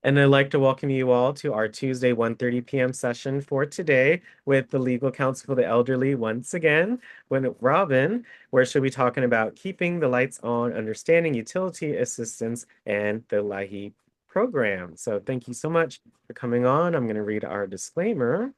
And I'd like to welcome you all to our Tuesday 1:30 p.m. session for today with the Legal Counsel for the Elderly once again. When Robin, where she'll be talking about keeping the lights on, understanding utility assistance, and the LIHEAP program. So thank you so much for coming on. I'm going to read our disclaimer.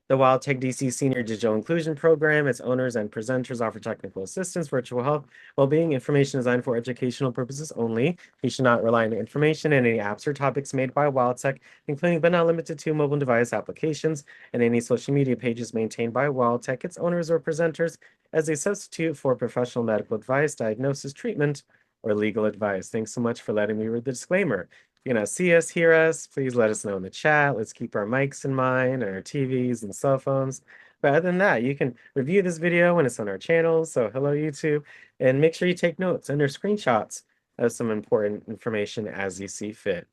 The WildTech DC Senior Digital Inclusion Program, its owners and presenters offer technical assistance, virtual health, well-being information designed for educational purposes only. You should not rely on the information and any apps or topics made by WildTech, including but not limited to mobile device applications and any social media pages maintained by WildTech, its owners or presenters, as a substitute for professional medical advice, diagnosis, treatment, or legal advice. Thanks so much for letting me read the disclaimer. You know, see us, hear us, please let us know in the chat. Let's keep our mics in mind, and our TVs and cell phones. But other than that, you can review this video when it's on our channel. So hello, YouTube. And make sure you take notes and or screenshots of some important information as you see fit.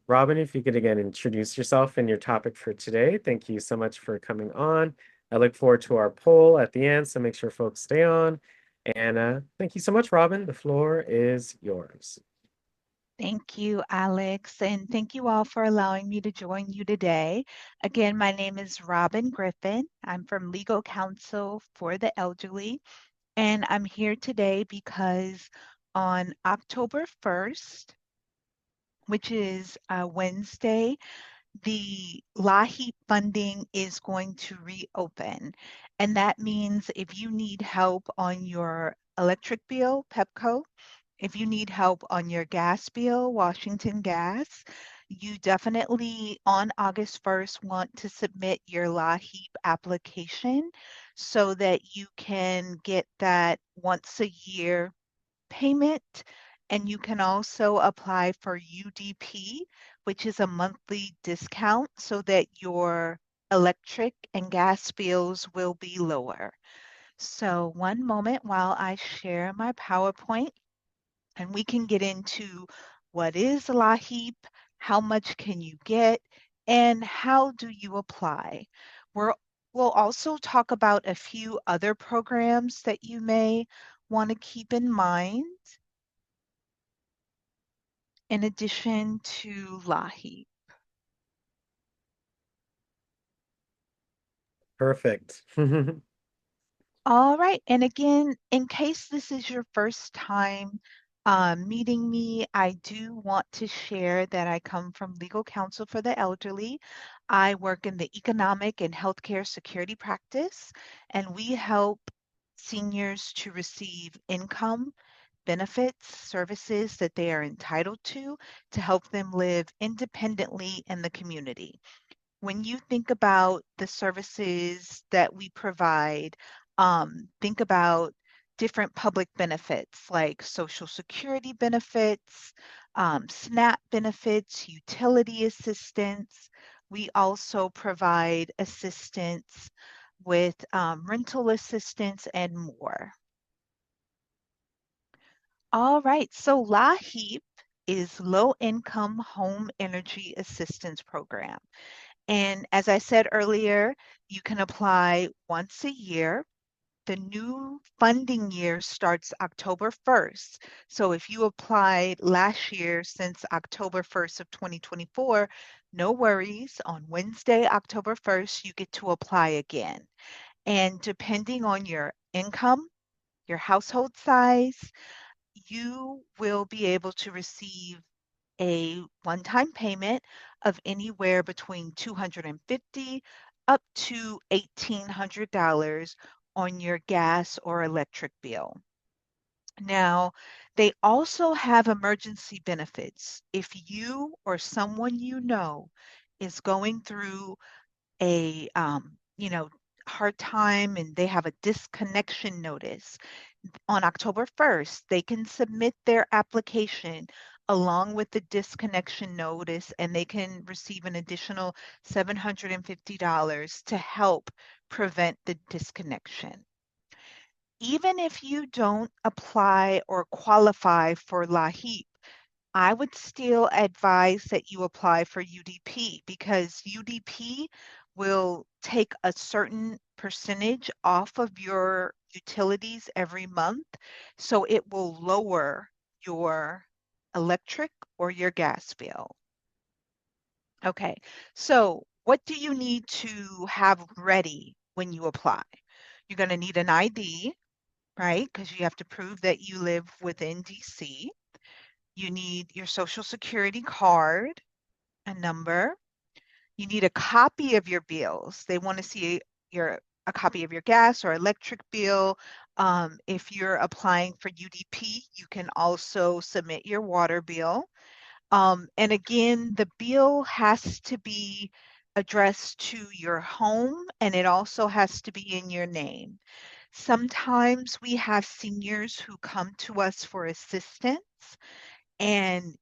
Robin, if you could again introduce yourself and your topic for today. Thank you so much for coming on. I look forward to our poll at the end, so make sure folks stay on. And thank you so much, Robin. The floor is yours. Thank you, Alex, and thank you all for allowing me to join you today. Again, my name is Robin Griffin. I'm from Legal Counsel for the Elderly, and I'm here today because on October 1st, which is Wednesday, the LIHEAP funding is going to reopen. And that means if you need help on your electric bill, Pepco, if you need help on your gas bill, Washington Gas, you definitely on August 1st want to submit your LIHEAP application so that you can get that once a year payment. And you can also apply for UDP, which is a monthly discount, so that your electric and gas bills will be lower. So, one moment while I share my PowerPoint and we can get into what is LIHEAP, how much can you get, and how do you apply. We're, we'll also talk about a few other programs that you may want to keep in mind in addition to LIHEAP. Perfect. All right. And again, in case this is your first time meeting me, I do want to share that I come from Legal Counsel for the Elderly. I work in the economic and healthcare security practice, and we help seniors to receive income, benefits, services that they are entitled to help them live independently in the community. When you think about the services that we provide, think about different public benefits like Social Security benefits, SNAP benefits, utility assistance. We also provide assistance with rental assistance and more. All right, so LIHEAP is Low Income Home Energy Assistance Program. And as I said earlier, you can apply once a year. The new funding year starts October 1st. So if you applied last year since October 1st of 2024, no worries. On Wednesday, October 1st, you get to apply again. And depending on your income, your household size, you will be able to receive a one-time payment of anywhere between $250 up to $1,800 on your gas or electric bill. Now, they also have emergency benefits. If you or someone you know is going through a hard time and they have a disconnection notice, on October 1st, they can submit their application along with the disconnection notice and they can receive an additional $750 to help prevent the disconnection. Even if you don't apply or qualify for LIHEAP, I would still advise that you apply for UDP because UDP will take a certain percentage off of your utilities every month. So it will lower your electric or your gas bill. Okay, so what do you need to have ready when you apply? You're going to need an ID, right? Because you have to prove that you live within DC. You need your social security card, a number. You need a copy of your bills. They want to see your a copy of your gas or electric bill. If you're applying for UDP, you can also submit your water bill. And again, the bill has to be addressed to your home and it also has to be in your name. Sometimes we have seniors who come to us for assistance and,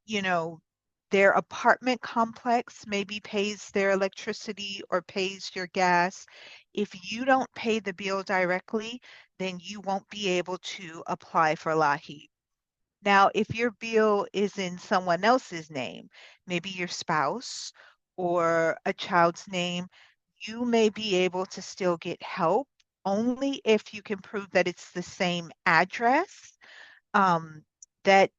their apartment complex maybe pays their electricity or pays your gas. If you don't pay the bill directly, then you won't be able to apply for LIHEAP. Now, if your bill is in someone else's name, maybe your spouse or a child's name, you may be able to still get help only if you can prove that it's the same address that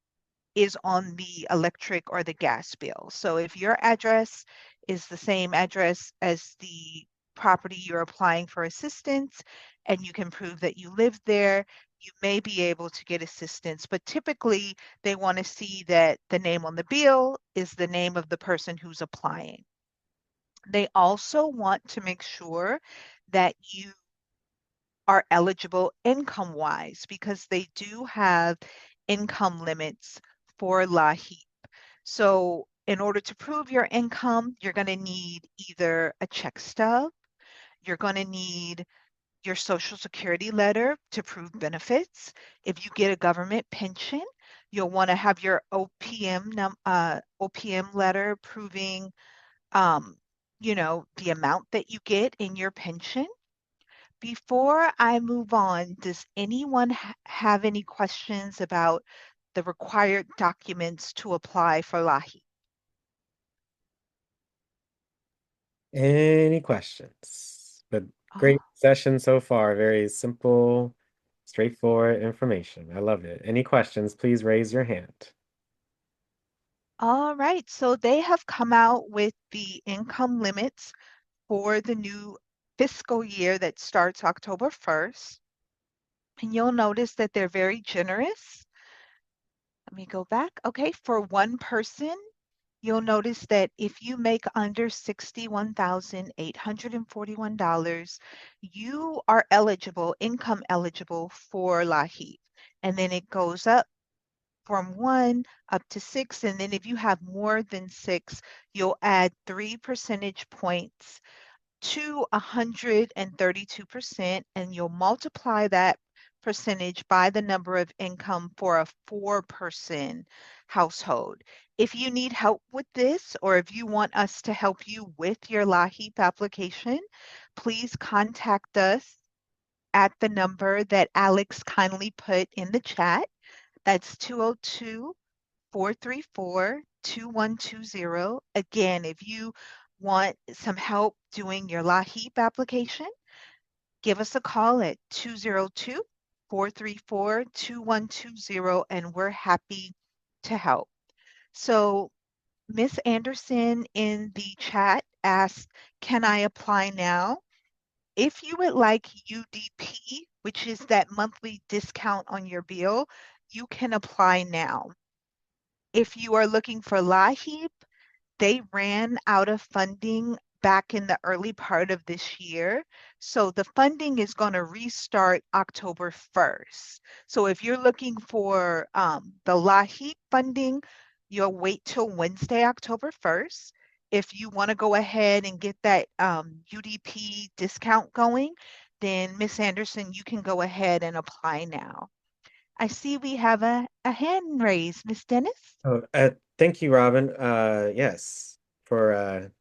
is on the electric or the gas bill. So if your address is the same address as the property you're applying for assistance and you can prove that you live there, you may be able to get assistance. But typically, they want to see that the name on the bill is the name of the person who's applying. They also want to make sure that you are eligible income wise because they do have income limits for LIHEAP. So, in order to prove your income, you're going to need either a check stub, you're going to need your social security letter to prove benefits. If you get a government pension, you'll want to have your OPM letter proving, um, the amount that you get in your pension. Before I move on, does anyone have any questions about the required documents to apply for LAHI? Any questions? But Oh, great session so far. Very simple, straightforward information. I love it. Any questions, please raise your hand. all right. So they have come out with the income limits for the new fiscal year that starts October 1st. And you'll notice that they're very generous. Let me go back. Okay, for one person, you'll notice that if you make under $61,841, you are eligible, income eligible for LAHEAP. And then it goes up from one up to six. And then if you have more than six, you'll add 3 percentage points to 132%, and you'll multiply that percentage by the number of income for a four-person household. If you need help with this, or if you want us to help you with your LAHEAP application, please contact us at the number that Alex kindly put in the chat. That's 202 434 2120. Again, if you want some help doing your LAHEAP application, give us a call at 202 434 2120, and we're happy to help. So, Miss Anderson in the chat asked, can I apply now? If you would like UDP, which is that monthly discount on your bill, you can apply now. If you are looking for LIHEAP, they ran out of funding back in the early part of this year. So the funding is going to restart October 1st. So if you're looking for the LIHEAP funding, you'll wait till Wednesday, October 1st. If you want to go ahead and get that UDP discount going, then Miss Anderson, you can go ahead and apply now. I see we have a hand raised. Miss Dennis? Oh, thank you, Robin. Yes, for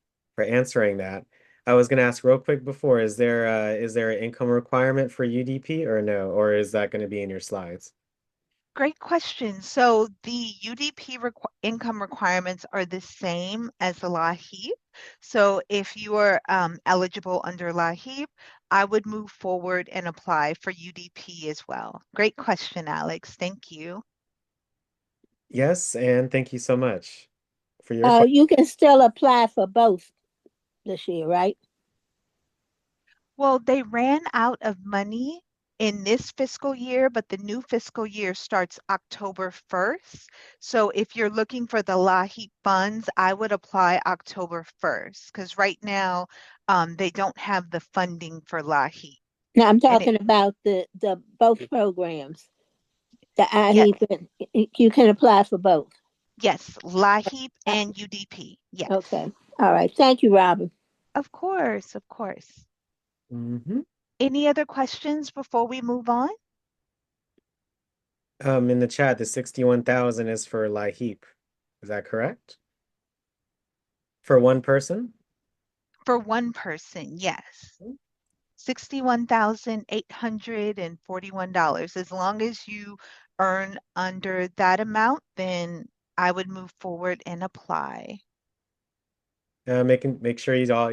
answering that. I was gonna ask real quick before, is there an income requirement for UDP or no, or is that going to be in your slides? Great question. So the UDP income requirements are the same as the LAHEAP. So if you are eligible under LAHEAP, I would move forward and apply for UDP as well. Great question, Alex. Thank you. Yes, and thank you so much for your question. You can still apply for both this year, right? Well, they ran out of money in this fiscal year, but the new fiscal year starts October 1st. So if you're looking for the LIHEAP funds, I would apply October 1st because right now they don't have the funding for LIHEAP. Now I'm And it, talking about the both programs. The yes, IHEAP, you can apply for both. yes, LIHEAP Uh, and UDP. Yes, Okay. All right. Thank you, Robin. of course, of course. Hmm. Any other questions before we move on? In the chat, the 61,000 is for LIHEAP. Is that correct? For one person? For one person, yes. $61,841. As long as you earn under that amount, then I would move forward and apply. Make sure you all,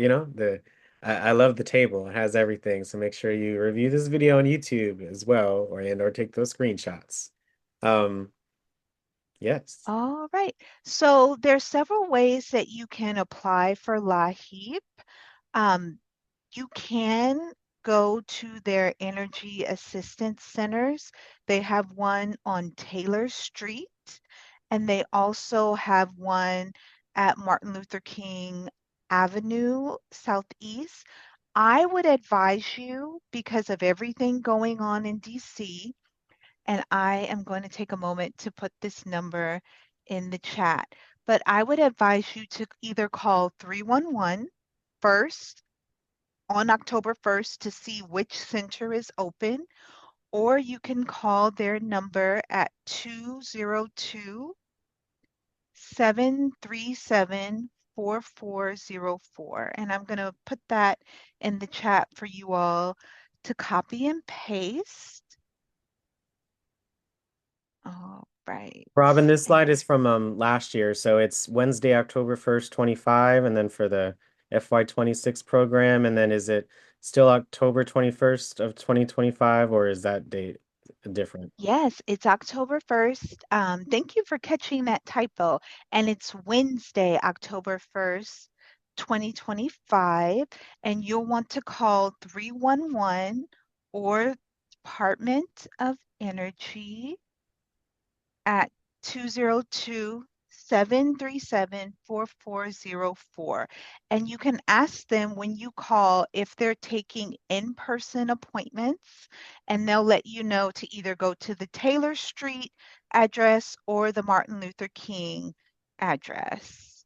I love the table. It has everything. So make sure you review this video on YouTube as well, or take those screenshots. Um, yes. All right. So there's several ways that you can apply for LIHEAP. Um, you can go to their energy assistance centers. They have one on Taylor Street, and they also have one at Martin Luther King Avenue Southeast. I would advise you, because of everything going on in DC, and I am going to take a moment to put this number in the chat, but I would advise you to either call 311 first on October 1st to see which center is open, or you can call their number at 202 737 4404. And I'm going to put that in the chat for you all to copy and paste. All right. Robin, this slide And is from last year, so it's Wednesday, October 1st, 25, and then for the FY26 program, and then is it still October 21st of 2025, or is that date different? yes, it's October 1st. Thank you for catching that typo. And it's Wednesday, October 1st, 2025. And you'll want to call 311 or Department of Energy at 202 737 4404. And you can ask them when you call if they're taking in-person appointments, and they'll let you know to either go to the Taylor Street address or the Martin Luther King address.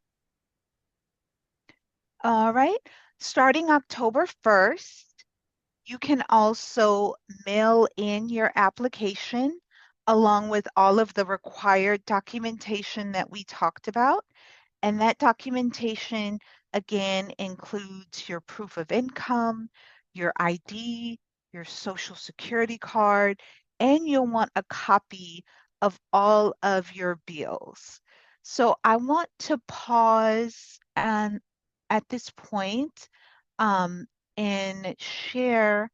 All right, starting October 1st, you can also mail in your application along with all of the required documentation that we talked about. And that documentation, again, includes your proof of income, your ID, your social security card, and you'll want a copy of all of your bills. So I want to pause and at this point um, and share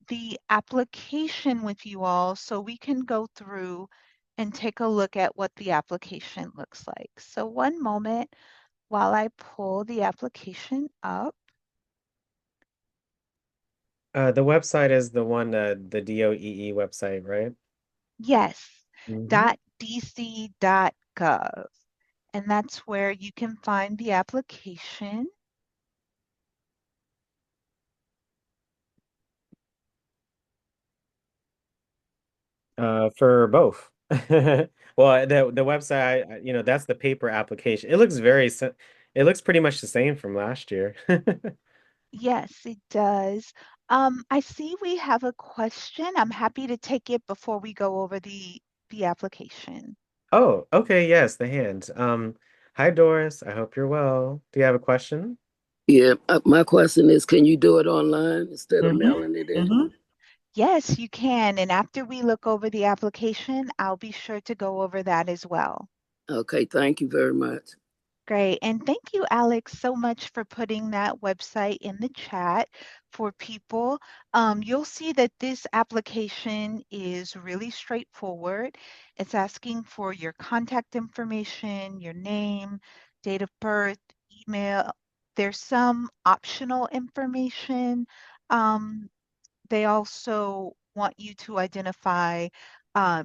the application with you all so we can go through and take a look at what the application looks like. So one moment while I pull the application up. The website is the one, the DOEE website, right? Yes, Hmm. .dc.gov. And that's where you can find the application. For both. Well, the website, that's the paper application. It looks pretty much the same from last year. Yes, it does. I see we have a question. I'm happy to take it before we go over the application. Oh, okay, yes, the hand. Hi Doris, I hope you're well. Do you have a question? Yeah, my question is, can you do it online instead of Mm-hmm. mailing it in? Mm-hmm. Yes, you can. And after we look over the application, I'll be sure to go over that as well. Okay, thank you very much. Great. And thank you, Alex, so much for putting that website in the chat for people. You'll see that this application is really straightforward. It's asking for your contact information, your name, date of birth, email. There's some optional information. Um, they also want you to identify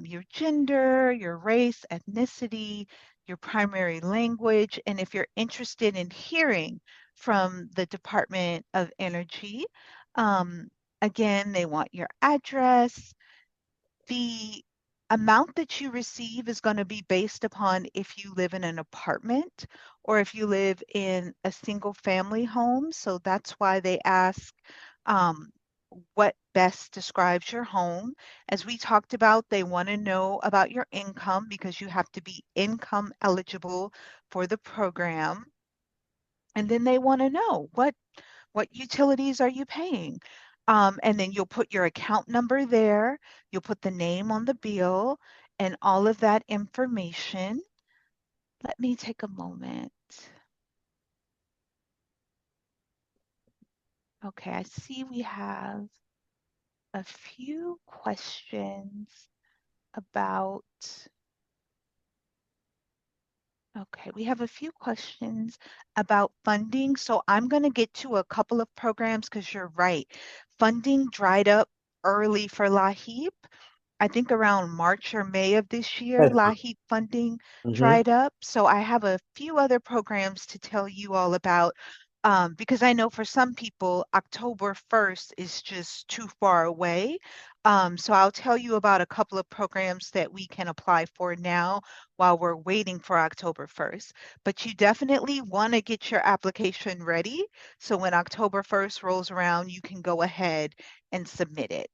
your gender, your race, ethnicity, your primary language, and if you're interested in hearing from the Department of Energy. Um, Again, they want your address. The amount that you receive is going to be based upon if you live in an apartment or if you live in a single family home. So that's why they ask um, what best describes your home. As we talked about, they want to know about your income because you have to be income eligible for the program. And then they want to know what utilities are you paying? And then you'll put your account number there, you'll put the name on the bill and all of that information. Let me take a moment. Okay, I see we have a few questions about, okay, we have a few questions about funding. So I'm going to get to a couple of programs because you're right. Funding dried up early for LIHEAP. I think around March or May of this year, LIHEAP funding Mm-hmm. dried up. So I have a few other programs to tell you all about because I know for some people, October 1st is just too far away. So I'll tell you about a couple of programs that we can apply for now while we're waiting for October 1st. But you definitely want to get your application ready. So when October 1st rolls around, you can go ahead and submit it.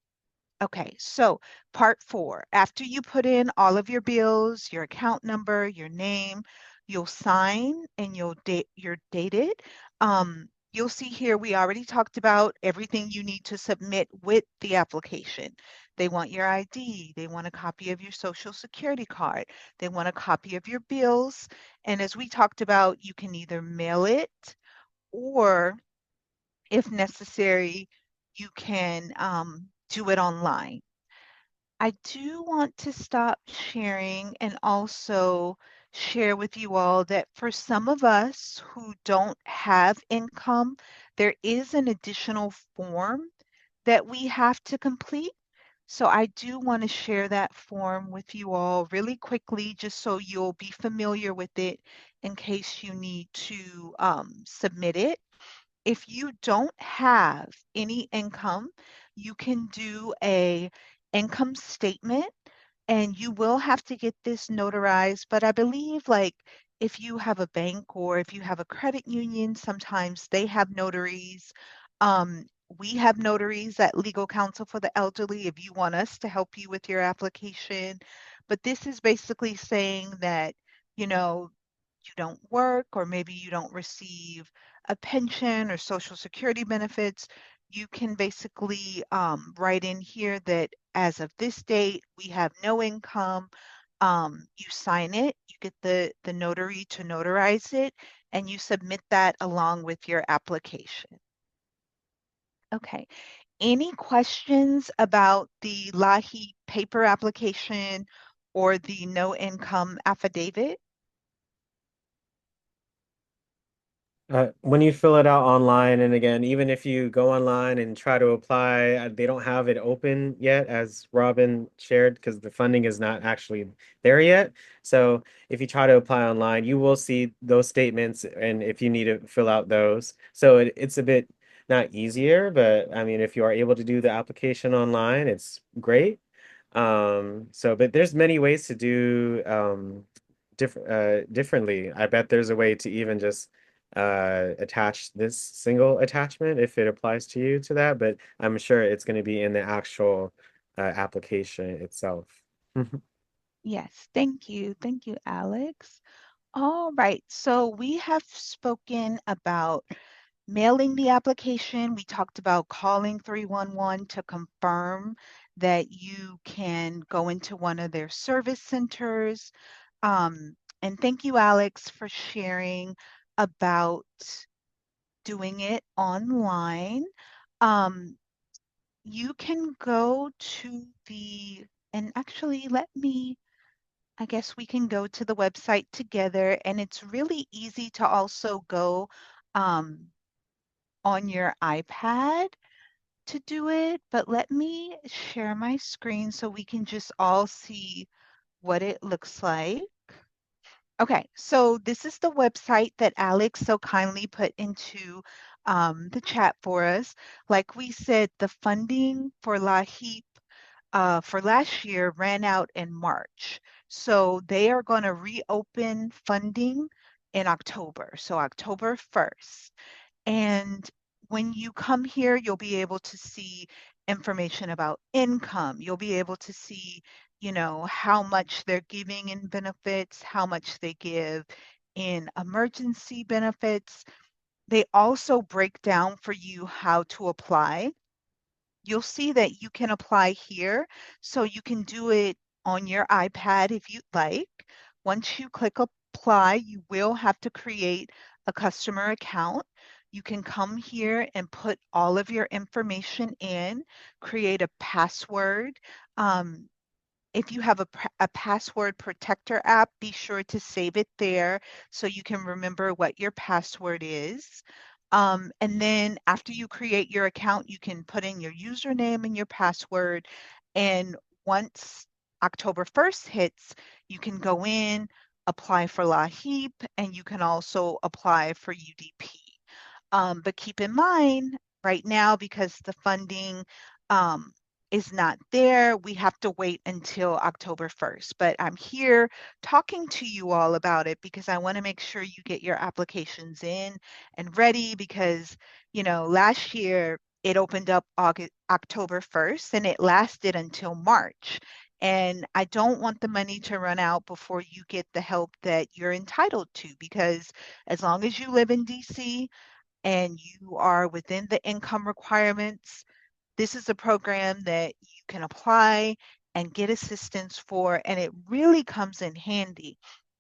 Okay, so part four, after you put in all of your bills, your account number, your name, you'll sign and you'll date it. You'll see here we already talked about everything you need to submit with the application. They want your ID, they want a copy of your social security card, they want a copy of your bills, and as we talked about, you can either mail it or if necessary, you can do it online. I do want to stop sharing and also share with you all that for some of us who don't have income, there is an additional form that we have to complete. So I do want to share that form with you all really quickly, just so you'll be familiar with it in case you need to submit it. If you don't have any income, you can do a income statement and you will have to get this notarized. But I believe like if you have a bank or if you have a credit union, sometimes they have notaries. Um, we have notaries at Legal Counsel for the Elderly if you want us to help you with your application. But this is basically saying that, you know, you don't work or maybe you don't receive a pension or social security benefits, you can basically write in here that as of this date, we have no income. You sign it, you get the notary to notarize it, and you submit that along with your application. Okay. Any questions about the LAHI paper application or the no income affidavit? When you fill it out online, and again, even if you go online and try to apply, they don't have it open yet, as Robin shared, because the funding is not actually there yet. So if you try to apply online, you will see those statements, and if you need to fill out those. So it's a bit not easier, but I mean, if you are able to do the application online, it's great. But there's many ways to do differently. I bet there's a way to even just attach this single attachment if it applies to you to that, but I'm sure it's going to be in the actual application itself. Yes, thank you. Thank you, Alex. All right, so we have spoken about mailing the application. We talked about calling 311 to confirm that you can go into one of their service centers. And thank you, Alex, for sharing about doing it online. Um, you can go to and actually I guess we can go to the website together, and it's really easy to also go um, on your iPad to do it. But let me share my screen so we can just all see what it looks like. Okay, so this is the website that Alex so kindly put into the chat for us. Like we said, the funding for LIHEAP for last year ran out in March. So they are going to reopen funding in October, so October 1st. And when you come here, you'll be able to see information about income. You'll be able to see, how much they're giving in benefits, how much they give in emergency benefits. They also break down for you how to apply. You'll see that you can apply here. So you can do it on your iPad if you'd like. Once you click apply, you will have to create a customer account. You can come here and put all of your information in, create a password. Um, if you have a password protector app, be sure to save it there so you can remember what your password is. And then after you create your account, you can put in your username and your password. And once October 1st hits, you can go in, apply for LIHEAP, and you can also apply for UDP. But keep in mind, right now, because the funding um, is not there, we have to wait until October 1st. But I'm here talking to you all about it because I want to make sure you get your applications in and ready because, last year it opened up October 1st and it lasted until March. And I don't want the money to run out before you get the help that you're entitled to because as long as you live in DC, and you are within the income requirements, this is a program that you can apply and get assistance for, and it really comes in handy.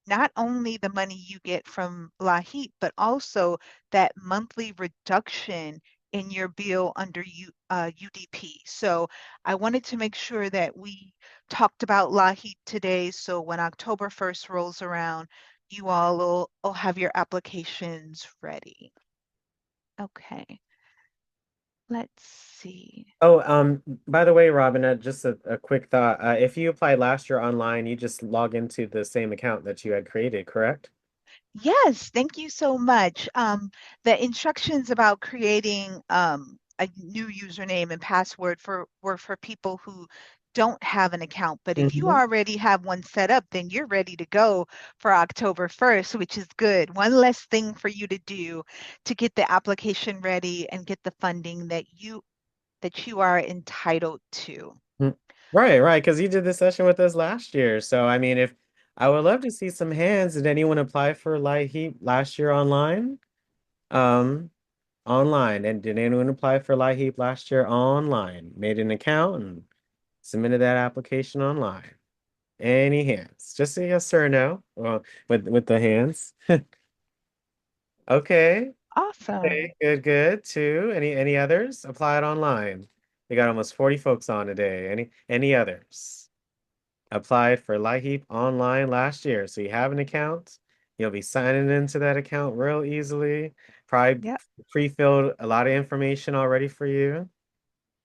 Not only the money you get from LIHEAP, but also that monthly reduction in your bill under UDP. So I wanted to make sure that we talked about LIHEAP today. So when October 1st rolls around, you all will have your applications ready. Okay, let's see. Oh, by the way, Robin, just a quick thought. If you applied last year online, you just log into the same account that you had created, correct? Yes, thank you so much. The instructions about creating a new username and password were for people who don't have an account. But if you Hmm. already have one set up, then you're ready to go for October 1st, which is good. One less thing for you to do to get the application ready and get the funding that you are entitled to. Right, right, because you did this session with us last year. So, I mean, if I would love to see some hands. Did anyone apply for Light Heat last year online? Um, Online. And did anyone apply for Light Heat last year online? Made an account and submitted that application online. Any hands? Just a yes or a no. Well, with the hands. Okay. Awesome. Okay, good, good. Two. Any others? Applied online. We got almost 40 folks on today. Any others? Applied for LIHEAP online last year. So you have an account. You'll be signing into that account real easily. Probably Yep. pre-filled a lot of information already for you.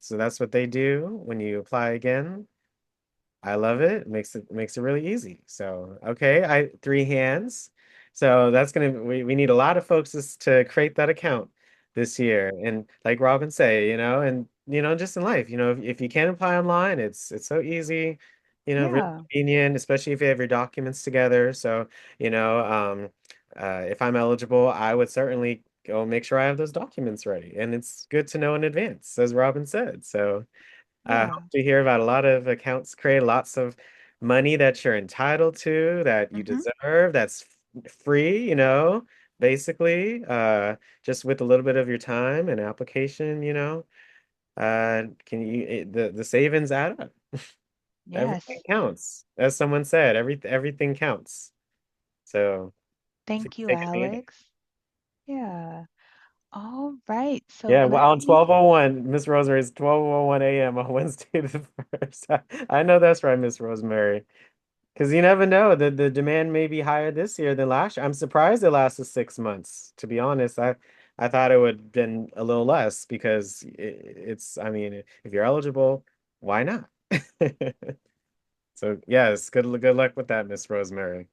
So that's what they do when you apply again. I love it. Makes it really easy. So okay, I three hands. So that's we need a lot of folks to create that account this year. And like Robin say, and just in life, if you can apply online, it's so easy, really Yeah. convenient, especially if you have your documents together. So, if I'm eligible, I would certainly go make sure I have those documents ready. And it's good to know in advance, as Robin said. So I Yeah. hope to hear about a lot of accounts create lots of money that you're entitled to, that you Hmm. deserve, that's free, basically, just with a little bit of your time and application, the savings add up. Everything Yes. counts. As someone said, everything counts. So please Thank you, take advantage. Alex. Yeah. All right. So Yeah, let well, on me, 12:01, Miss Rosemary's 12:01 a.m. on Wednesday the 1st. I know that's right, Miss Rosemary. Because you never know, the demand may be higher this year than last year. I'm surprised it lasted 6 months. To be honest, I thought it would have been a little less because I mean, if you're eligible, why not? So yes, good luck with that, Miss Rosemary.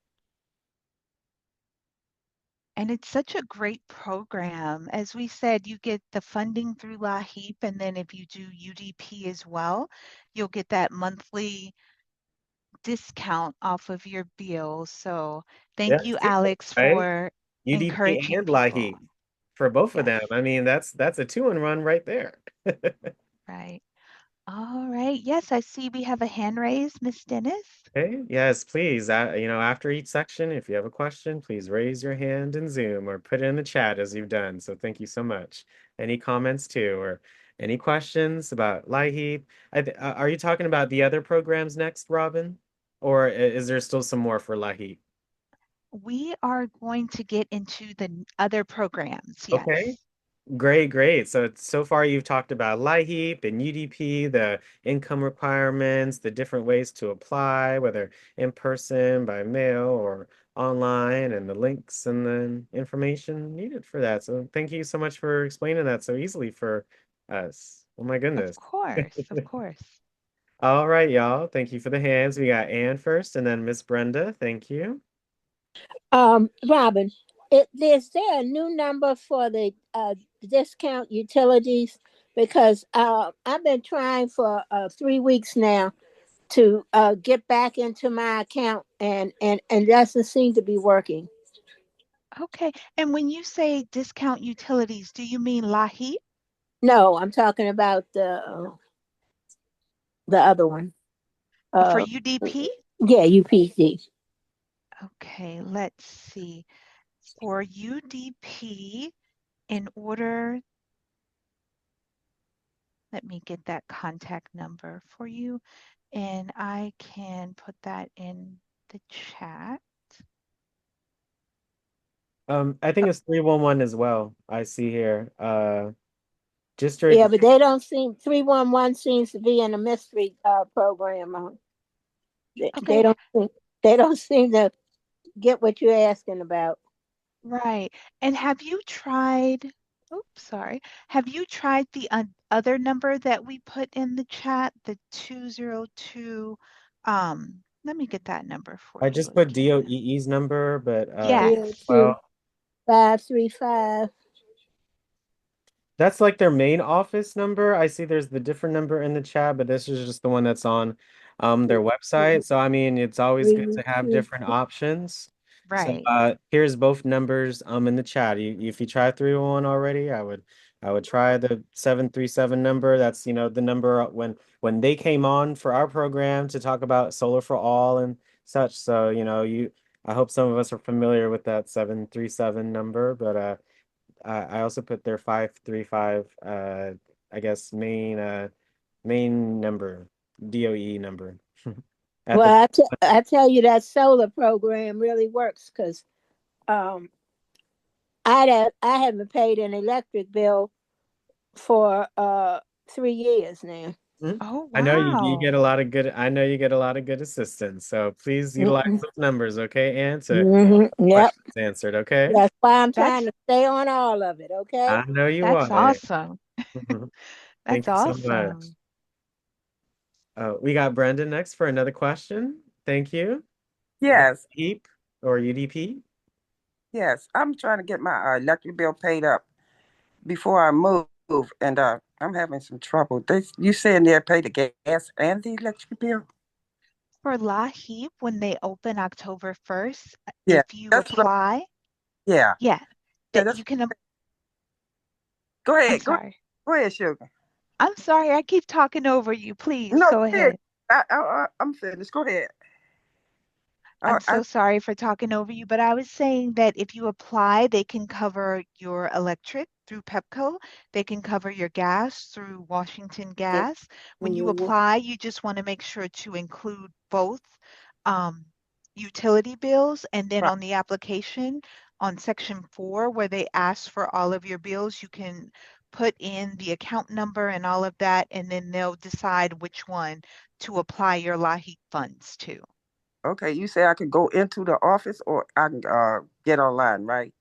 and it's such a great program. As we said, you get the funding through LIHEAP, and then if you do UDP as well, you'll get that monthly discount off of your bill. So thank Yes, you, two, Alex, right? for UDP encouraging and people. LIHEAP for both of Yes, them. I mean, that's a two and run right there. right. All right. Yes, I see we have a hand raised, Miss Dennis. Okay, yes, please. After each section, if you have a question, please raise your hand in Zoom or put it in the chat as you've done. So thank you so much. Any comments too, or any questions about LIHEAP? Are you talking about the other programs next, Robin? Or is there still some more for LIHEAP? We are going to get into the other programs. Okay. Yes, Great, great. So far you've talked about LIHEAP and UDP, the income requirements, the different ways to apply, whether in person, by mail, or online, and the links and the information needed for that. So thank you so much for explaining that so easily for us. Oh my of goodness. course, of course. All right, y'all. Thank you for the hands. We got Ann first and then Miss Brenda. Thank you. Robin, is there a new number for the discount utilities? Because I've been trying for 3 weeks now to get back into my account, and doesn't seem to be working. Okay. And when you say discount utilities, do you mean LIHEAP No, I'm talking about the other one. for Uh, UDP? yeah, UPC. Okay, let's see. For UDP, in order, let me get that contact number for you, and I can put that in the chat. I think it's 311 as well. I see here. District. Yeah, but they don't seem 311 seems to be in a mystery program. Okay, They don't they don't seem to get what you're asking about. right. And have you tried, oops, sorry. Have you tried the other number that we put in the chat, the 202? Let me get that number for I you just put again. DOEE's number, but Zero Yes. two well, five three five. that's like their main office number. I see there's the different number in the chat, but this is just the one that's on their website. So I mean, it's always good Three, to have three. different options. So Right. here's both numbers in the chat. If you try 301 already, I would try the 737 number. That's, the number when they came on for our program to talk about Solar for All and such. So, I hope some of us are familiar with that 737 number, but I also put their 535 I guess main number, DOE number at the Well, I tell you that solar program really works because um, I haven't paid an electric bill for 3 years now. Mhm. Oh, I know you get a wow. lot of good I know you get a lot of good assistance. So please utilize Mm-mm. those numbers, okay? And to Yep. questions answered, okay? That's why I'm trying That's to stay on all of it. Okay. I know you that's are. awesome. Mhm. That's Thank you so much. awesome. We got Brendan next for another question. Thank you. About Yes, HEAP or UDP. yes. I'm trying to get my electric bill paid up before I move, and I'm having some trouble. You saying they'll pay the gas and the electric bill? For LIHEAP, when they open October 1st, Yeah, if you that's what I'm. apply, Yeah, yeah, yeah. that That's. you can, Go I'm ahead. sorry. Go ahead, sugar. I'm sorry, I keep talking over you. Please No, go go ahead. ahead. I'm finished. Go ahead. I'm I so sorry for talking over you, but I was saying that if you apply, they can cover your electric through Pepco. They can cover your gas through Washington Gas. When you Mhm. apply, you just want to make sure to include both. Um, utility bills, and then Right. on the application on section 4 where they ask for all of your bills, you can put in the account number and all of that, and then they'll decide which one to apply your LIHEAP funds to. Okay, you say I could go into the office or I can get online, right?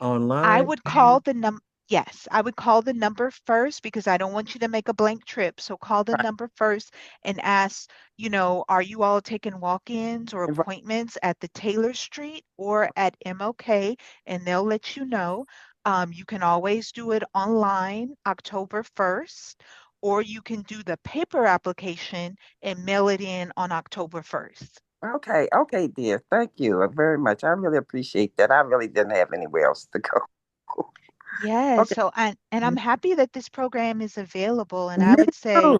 I Online. would call the yes, I would call the number first because I don't want you to make a blank trip. So call the Right. number first and ask, are you all taking walk-ins or Right. appointments at the Taylor Street or at MLK? And they'll let you know. You can always do it online October 1st, or you can do the paper application and mail it in on October 1st. Okay, okay, dear. Thank you very much. I really appreciate that. I really didn't have anywhere else to go. Yes, Okay. so and I'm happy that this program is available, and I Me would say, too.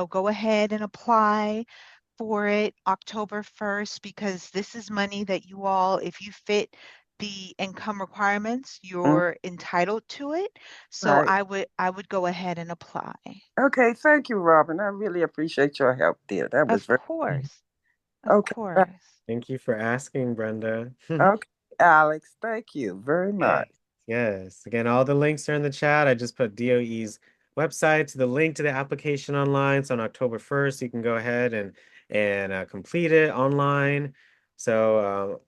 go ahead and apply for it October 1st because this is money that you all, if you fit the income requirements, Mm, you're entitled to it. So right. I would go ahead and apply. Okay, thank you, Robin. I really appreciate your help, dear. That was Of very course. Of okay. Right. course. Thank you for asking, Brenda. Okay, Alex. Thank you very Yes, much. yes. Again, all the links are in the chat. I just put DOE's website to the link to the application online. So on October 1st, you can go ahead and complete it online. So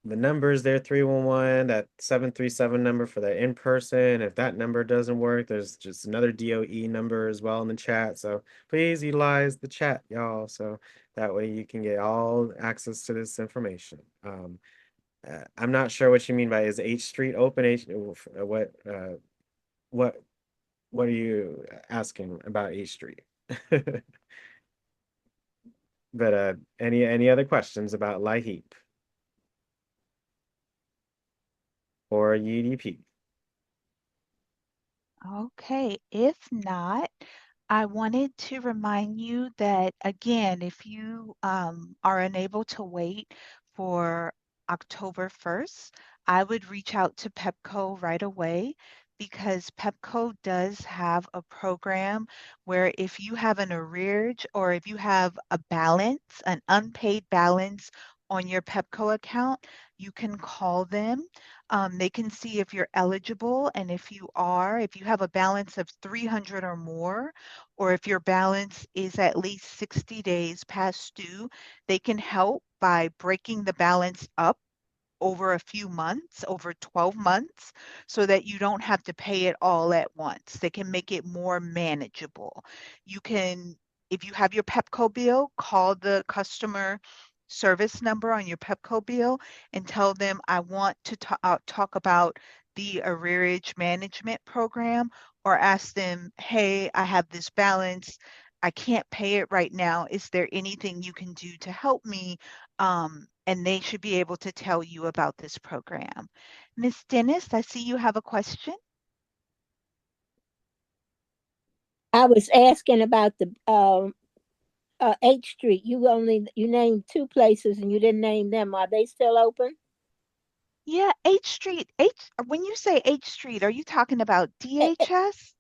the numbers there, 311, that 737 number for the in-person. If that number doesn't work, there's just another DOE number as well in the chat. So please utilize the chat, y'all. So that way you can get all access to this information. I'm not sure what you mean by is H Street open? What what are you asking about H Street? But any other questions about LIHEAP or UDP? Okay, if not, I wanted to remind you that again, if you are unable to wait for October 1st, I would reach out to Pepco right away because Pepco does have a program where if you have an arrearage or if you have a balance, an unpaid balance on your Pepco account, you can call them. They can see if you're eligible, and if you are, if you have a balance of 300 or more, or if your balance is at least 60 days past due, they can help by breaking the balance up over a few months, over 12 months, so that you don't have to pay it all at once. They can make it more manageable. You can, if you have your Pepco bill, call the customer service number on your Pepco bill and tell them, I want to talk about the arrearage management program, or ask them, hey, I have this balance. I can't pay it right now. Is there anything you can do to help me? And they should be able to tell you about this program. Miss Dennis, I see you have a question. I was asking about the H Street. You named two places and you didn't name them. Are they still open? Yeah, H Street. When you say H Street, are you talking about Eh, eh, DHS?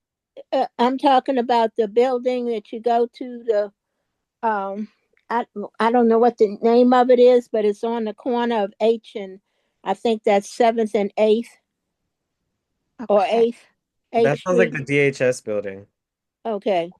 I'm talking about the building that you go to. Um, I I don't know what the name of it is, but it's on the corner of H and I think that's Seventh and Eighth or Okay. Eighth That sounds like Street. the DHS building. Okay,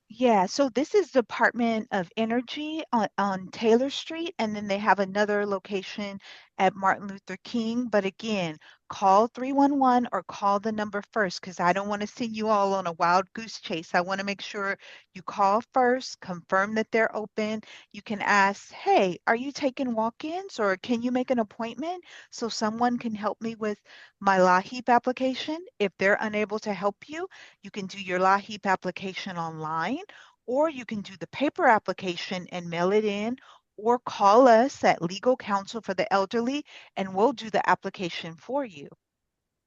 Yeah, so this is Department of Energy on Taylor Street, and then they have another location at Martin Luther King. But again, call 311 or call the number first because I don't want to send you all on a wild goose chase. I want to make sure you call first, confirm that they're open. You can ask, hey, are you taking walk-ins or can you make an appointment so someone can help me with my LIHEAP application? If they're unable to help you, you can do your LIHEAP application online, or you can do the paper application and mail it in, or call us at Legal Counsel for the Elderly, and we'll do the application for you.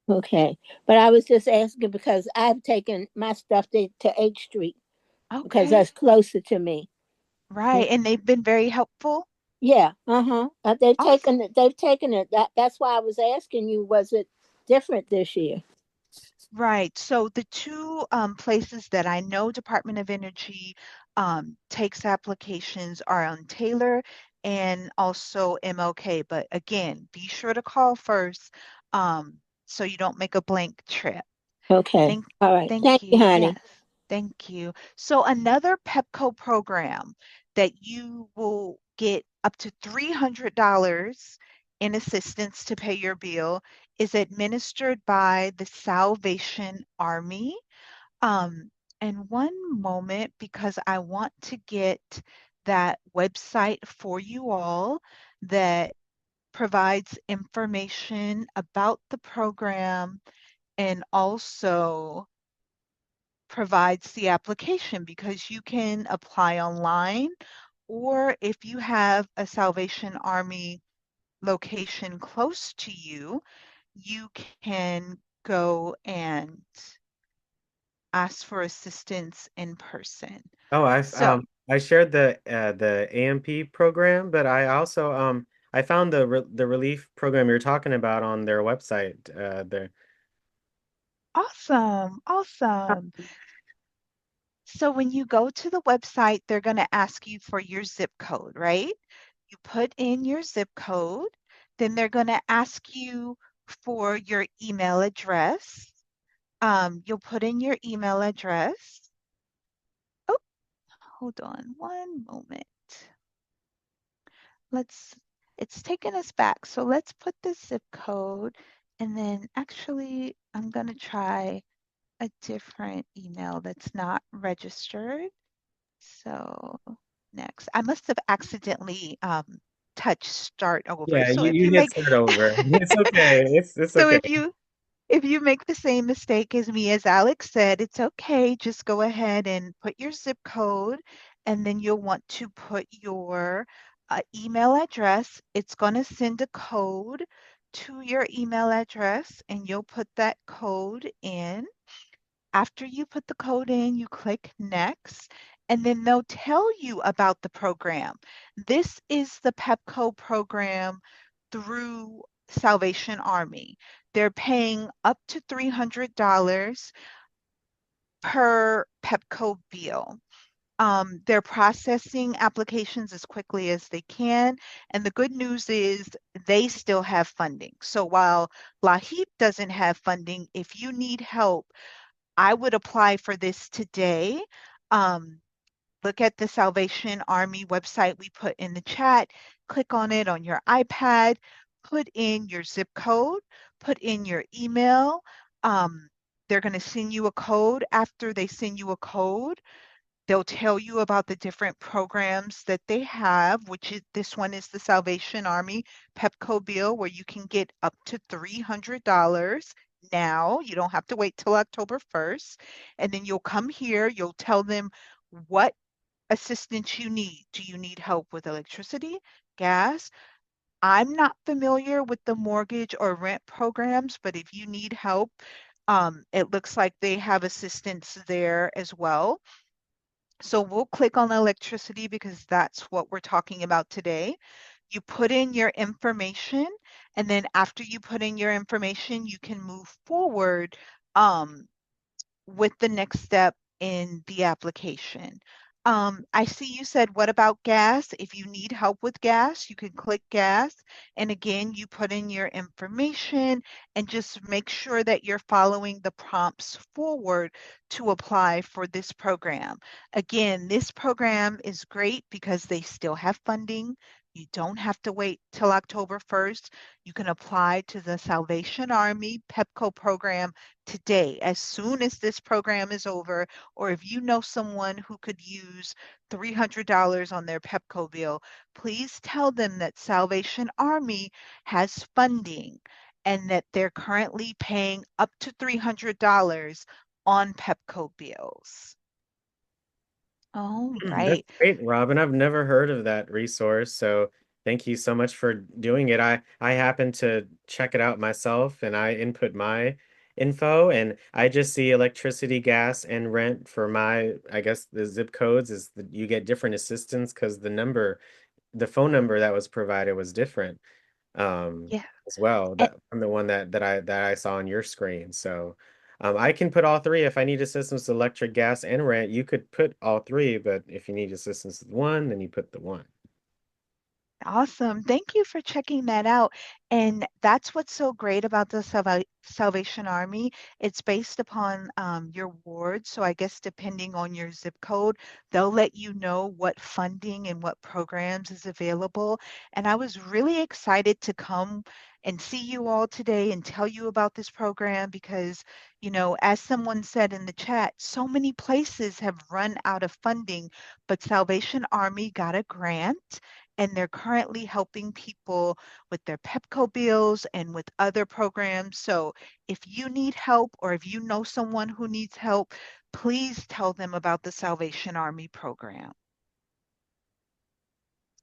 okay. But I was just asking because I've taken my stuff to H Street because Okay, that's closer to me. right. And they've been very helpful. Yeah, uh-huh. Awesome. They've taken it. That's why I was asking you, was it different this year? Right. So the two places that I know Department of Energy takes applications are on Taylor and also MLK. But again, be sure to call first, so you don't make a blank trip. Okay. Thank, All right. thank Thank you, you. Yes, honey. thank you. So another Pepco program that you will get up to $300 in assistance to pay your bill is administered by the Salvation Army. Um, and one moment, because I want to get that website for you all that provides information about the program and also provides the application, because you can apply online, or if you have a Salvation Army location close to you, you can go and ask for assistance in person. Oh, So I shared the AMP program, but I also I found the relief program you're talking about on their website. There. awesome, awesome. So when you go to the website, they're going to ask you for your zip code, right? You put in your zip code, then they're going to ask you for your email address. You'll put in your email address. Oh, hold on one moment. Let's, it's taking us back. So let's put the zip code, and then actually I'm going to try a different email that's not registered. So next, I must have accidentally touched start over. Yeah, So you if you you hit make start over. It's okay. It's so okay. if you make the same mistake as me, as Alex said, it's okay. Just go ahead and put your zip code, and then you'll want to put your email address. It's going to send a code to your email address, and you'll put that code in. After you put the code in, you click next, and then they'll tell you about the program. This is the PEPCO program through Salvation Army. They're paying up to $300 per PEPCO bill. They're processing applications as quickly as they can. And the good news is they still have funding. So while LIHEAP doesn't have funding, if you need help, I would apply for this today. Um, Look at the Salvation Army website we put in the chat, click on it on your iPad, put in your zip code, put in your email. Um, they're going to send you a code. After they send you a code, they'll tell you about the different programs that they have, which is this one is the Salvation Army Pepco bill, where you can get up to $300 now. You don't have to wait till October 1st. And then you'll come here, you'll tell them what assistance you need. Do you need help with electricity, gas? I'm not familiar with the mortgage or rent programs, but if you need help, it looks like they have assistance there as well. So we'll click on electricity because that's what we're talking about today. You put in your information, and then after you put in your information, you can move forward um, with the next step in the application. I see you said, what about gas? If you need help with gas, you can click gas. And again, you put in your information and just make sure that you're following the prompts forward to apply for this program. Again, this program is great because they still have funding. You don't have to wait till October 1st. You can apply to the Salvation Army PEPCO program today, as soon as this program is over, or if you know someone who could use $300 on their Pepco bill, please tell them that Salvation Army has funding and that they're currently paying up to $300 on Pepco bills. All That's right. great, Robin. I've never heard of that resource, so thank you so much for doing it. I happened to check it out myself, and I input my info, and I just see electricity, gas, and rent for my, I guess the zip codes is that you get different assistance because the phone number that was provided was different Yeah. as well, And that from the one that I saw on your screen. So I can put all three. If I need assistance with electric, gas, and rent, you could put all three, but if you need assistance with one, then you put the one. Awesome. Thank you for checking that out. And that's what's so great about the Salvation Army. It's based upon your ward. So I guess depending on your zip code, they'll let you know what funding and what programs is available. And I was really excited to come and see you all today and tell you about this program because, as someone said in the chat, so many places have run out of funding, but Salvation Army got a grant and they're currently helping people with their Pepco bills and with other programs. So if you need help or if you know someone who needs help, please tell them about the Salvation Army program.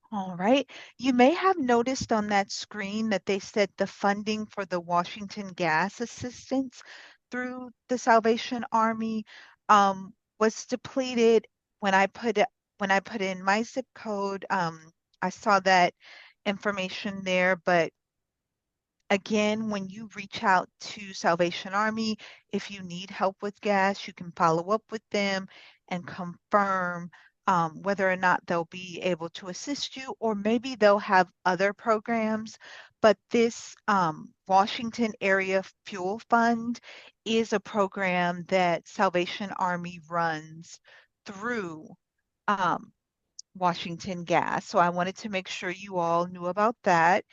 All right. You may have noticed on that screen that they said the funding for the Washington gas assistance through the Salvation Army was depleted when I put in my zip code. I saw that information there, but again, when you reach out to Salvation Army, if you need help with gas, you can follow up with them and confirm whether or not they'll be able to assist you, or maybe they'll have other programs. But this Washington Area Fuel Fund is a program that Salvation Army runs through um, Washington Gas. So I wanted to make sure you all knew about that.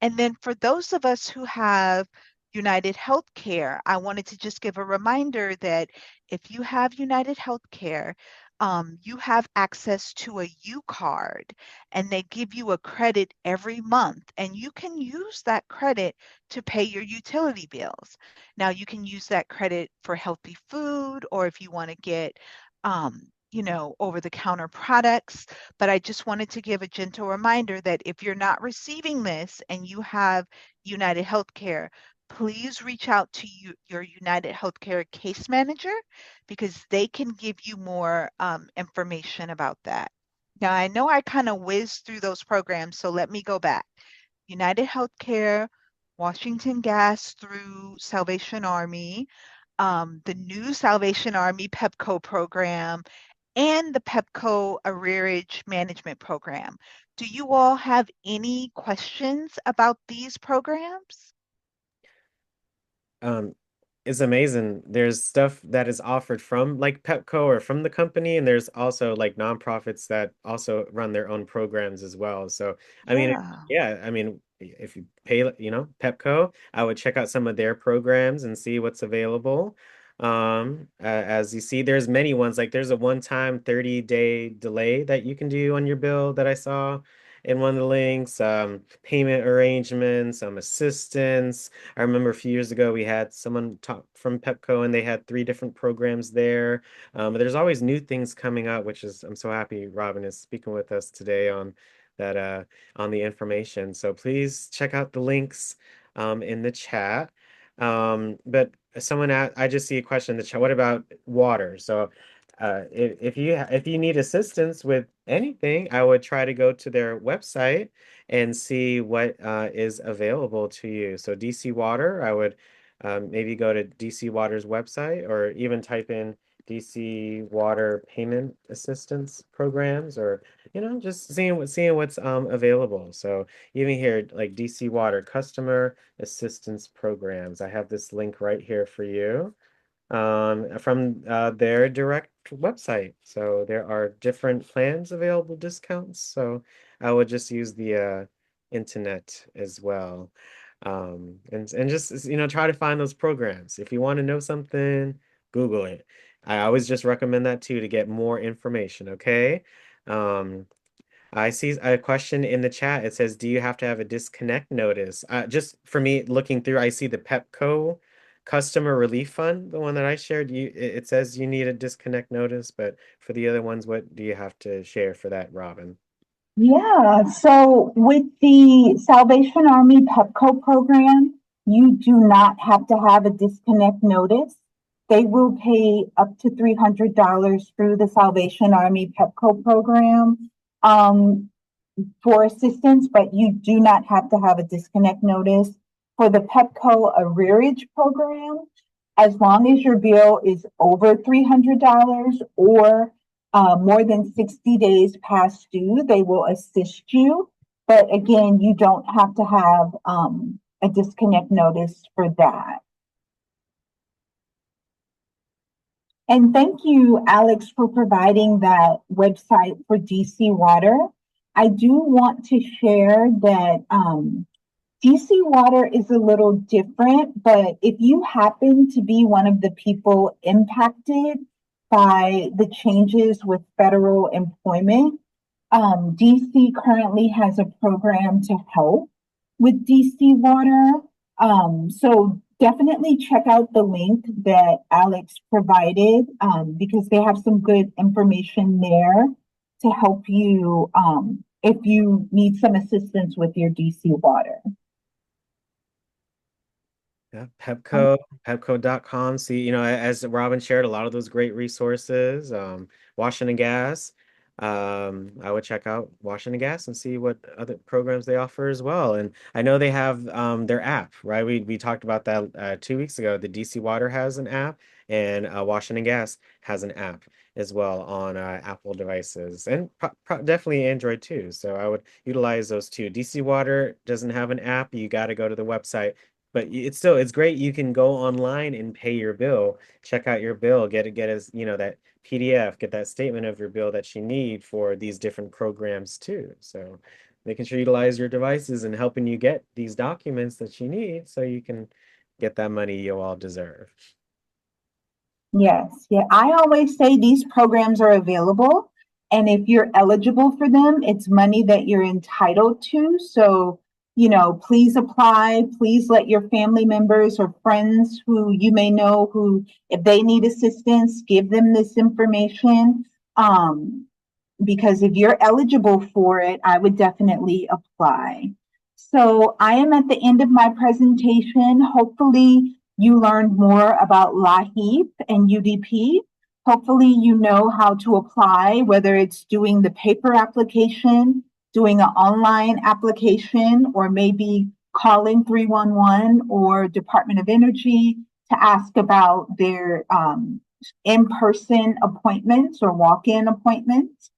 And then for those of us who have United Healthcare, I wanted to just give a reminder that if you have United Healthcare, you have access to a U card and they give you a credit every month and you can use that credit to pay your utility bills. Now you can use that credit for healthy food or if you want to get over the counter products. But I just wanted to give a gentle reminder that if you're not receiving this and you have United Healthcare, please reach out to your United Healthcare case manager because they can give you more information about that. Now, I know I kind of whizzed through those programs, so let me go back. United Healthcare, Washington Gas through Salvation Army, the new Salvation Army Pepco program, and the Pepco Arrearage Management Program. Do you all have any questions about these programs? Um, is amazing. There's stuff that is offered from like Pepco or from the company, and there's also like nonprofits that also run their own programs as well. So, I mean, Yeah. yeah, I mean, if you pay, Pepco, I would check out some of their programs and see what's available. As you see, there's many ones, like there's a one-time 30-day delay that you can do on your bill that I saw in one of the links, payment arrangements, assistance. I remember a few years ago we had someone talk from Pepco and they had three different programs there. But there's always new things coming up, which is I'm so happy Robin is speaking with us today on that on the information. So please check out the links in the chat. But I just see a question in the chat. What about water? So if you need assistance with anything, I would try to go to their website and see what is available to you. So DC Water, I would maybe go to DC Water's website or even type in DC Water Payment Assistance Programs or just seeing what's available. So even here like DC Water Customer Assistance Programs. I have this link right here for you from their direct website. So there are different plans available, discounts. So I would just use the internet as well. And just try to find those programs. If you want to know something, Google it. I always just recommend that too to get more information, okay? Um, I see a question in the chat. It says, "Do you have to have a disconnect notice?" Just for me looking through, I see the Pepco Customer Relief Fund, the one that I shared. It says you need a disconnect notice, but for the other ones, what do you have to share for that, Robin? Yeah, so with the Salvation Army Pepco program, you do not have to have a disconnect notice. They will pay up to $300 through the Salvation Army Pepco program for assistance, but you do not have to have a disconnect notice. For the Pepco Arrearage program, as long as your bill is over $300 or more than 60 days past due, they will assist you But again, you don't have to have a disconnect notice for that. And thank you, Alex, for providing that website for DC Water. I do want to share that DC Water is a little different, but if you happen to be one of the people impacted by the changes with federal employment, DC currently has a program to help with DC Water. So definitely check out the link that Alex provided because they have some good information there to help you if you need some assistance with your DC Water. Yeah, pepco.com. See, as Robin shared, a lot of those great resources. Washington Gas. I would check out Washington Gas and see what other programs they offer as well. And I know they have their app, right? We talked about that 2 weeks ago. The DC Water has an app, and Washington Gas has an app as well on Apple devices, and definitely Android too. So I would utilize those too. DC Water doesn't have an app. You got to go to the website, but it's great. You can go online and pay your bill, check out your bill, get as that PDF, get that statement of your bill that you need for these different programs too. So making sure you utilize your devices and helping you get these documents that you need so you can get that money you all deserve. Yes, yeah. I always say these programs are available, and if you're eligible for them, it's money that you're entitled to. So, please apply. Please let your family members or friends who you may know who, if they need assistance, give them this information. Because if you're eligible for it, I would definitely apply. So I am at the end of my presentation. Hopefully you learned more about LIHEAP and UDP. Hopefully you know how to apply, whether it's doing the paper application, doing an online application, or maybe calling 311 or Department of Energy to ask about their in-person appointments or walk-in appointments.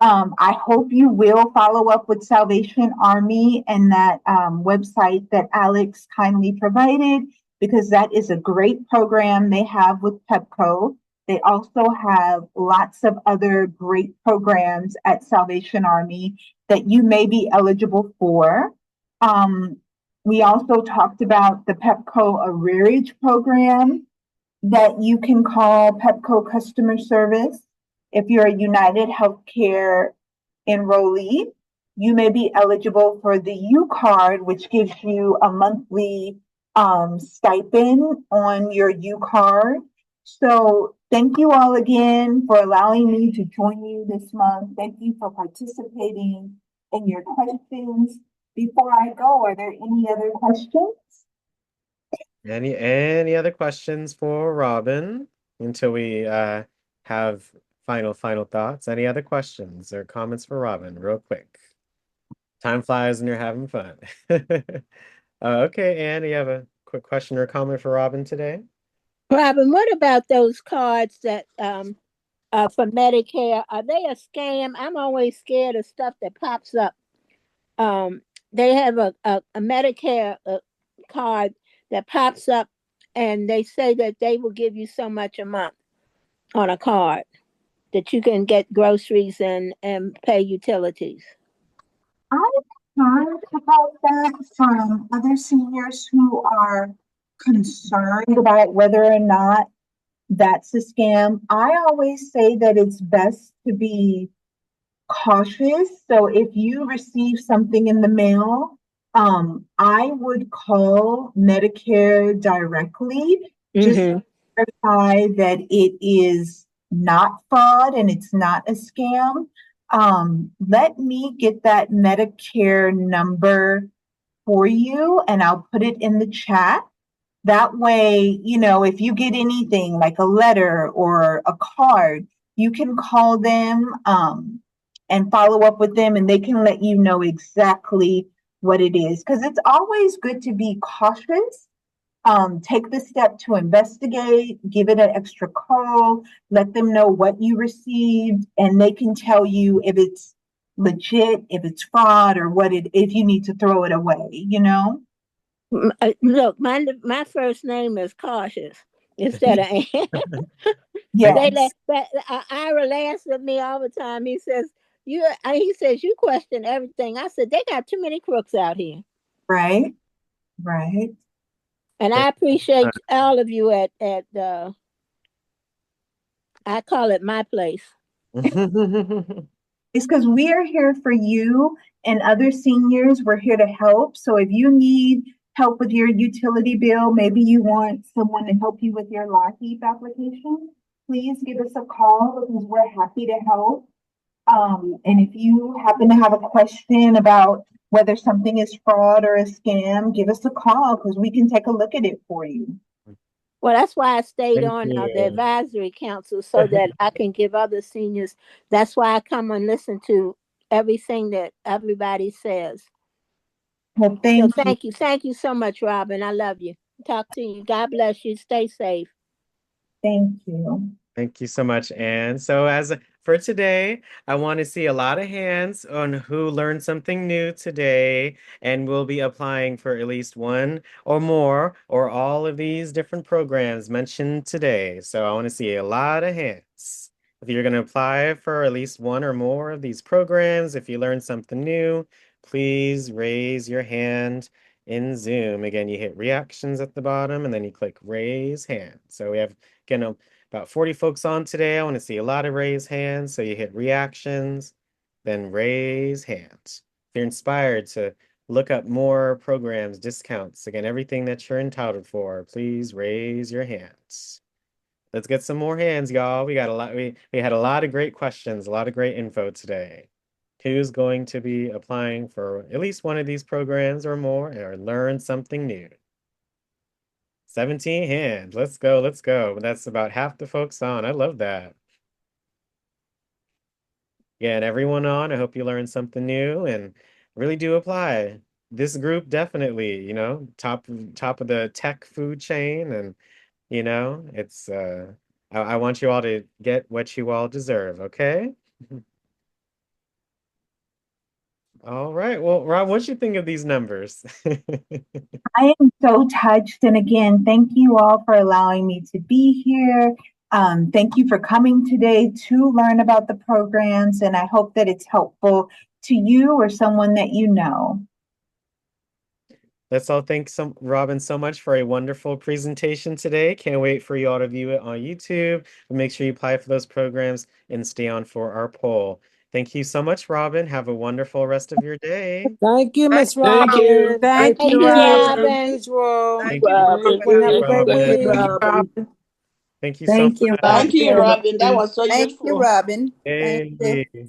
I hope you will follow up with Salvation Army and that website that Alex kindly provided, because that is a great program they have with PEPCO. They also have lots of other great programs at Salvation Army that you may be eligible for. We also talked about the PEPCO arrearage program that you can call PEPCO customer service. If you're a United Healthcare enrollee, you may be eligible for the U card, which gives you a monthly stipend on your U card. So thank you all again for allowing me to join you this month. Thank you for participating in your questions. Before I go, are there any other questions? Any other questions for Robin until we have final thoughts? Any other questions or comments for Robin, real quick? Time flies and you're having fun. Okay, Anne, you have a quick question or comment for Robin today? Robin, what about those cards that for Medicare? Are they a scam? I'm always scared of stuff that pops up. They have a Medicare card that pops up, and they say that they will give you so much a month on a card that you can get groceries and pay utilities. I've heard about that from other seniors who are concerned about whether or not that's a scam. I always say that it's best to be cautious. So if you receive something in the mail, I would call Medicare directly, just to verify that it is not fraud and it's not a scam. Let me get that Medicare number for you and I'll put it in the chat. That way, if you get anything like a letter or a card, you can call them and follow up with them, and they can let you know exactly what it is. Because it's always good to be cautious. Take the step to investigate, give it an extra call, let them know what you received, and they can tell you if it's legit, if it's fraud, or if you need to throw it away, Look, my first name is Cautious instead of Ann. Yes, Ira laughs at me all the time. He says he says you question everything. I said they got too many crooks out here, right, right. and Thank I appreciate all of you at I call it my place. It's because we are here for you and other seniors. We're here to help. So if you need help with your utility bill, maybe you want someone to help you with your LIHEAP application, please give us a call because we're happy to help. And if you happen to have a question about whether something is fraud or a scam, give us a call because we can take a look at it for you. Well, that's why I stayed Thank on the you. advisory council so that I can give other seniors. That's why I come and listen to everything that everybody says. Well, So thank you. thank you so much, Robin. I love you. Talk to you. God bless you. Stay safe. Thank you. Thank you so much, Anne. So as for today, I want to see a lot of hands on who learned something new today, and we'll be applying for at least one or more or all of these different programs mentioned today. So I want to see a lot of hands. If you're going to apply for at least one or more of these programs, if you learned something new, please raise your hand in Zoom. Again, you hit reactions at the bottom and then you click raise hand. So we have, again, about 40 folks on today. I want to see a lot of raised hands. So you hit reactions, then raise hands. If you're inspired to look up more programs, discounts, again, everything that you're entitled for, please raise your hands. Let's get some more hands, y'all. We got a lot. We had a lot of great questions, a lot of great info today. Who's going to be applying for at least one of these programs or more or learn something new? 17 hands. Let's go. Let's go. That's about half the folks on. I love that. Yeah, and everyone on, I hope you learned something new and really do apply. This group definitely, top of the tech food chain and it's I want you all to get what you all deserve, okay? All right. Well, Rob, what you think of these numbers? I am so touched. And again, thank you all for allowing me to be here. Thank you for coming today to learn about the programs. And I hope that it's helpful to you or someone that you know. Let's all thank Robin so much for a wonderful presentation today. Can't wait for you all to view it on YouTube. But make sure you apply for those programs and stay on for our poll. Thank you so much, Robin. Have a wonderful rest of your day. Thank you, Thank Miss Thank you. Robin. thank Thank you, you, Robin. Robin. Usual. Thank Thank you, you, Robin. Robin, Everyone Robin. have a you're great welcome, week. Robin. Thank you so Thank you, much. Robin. Thank you, Robin. That was so Thank you, useful. Robin. Thank you. Yay.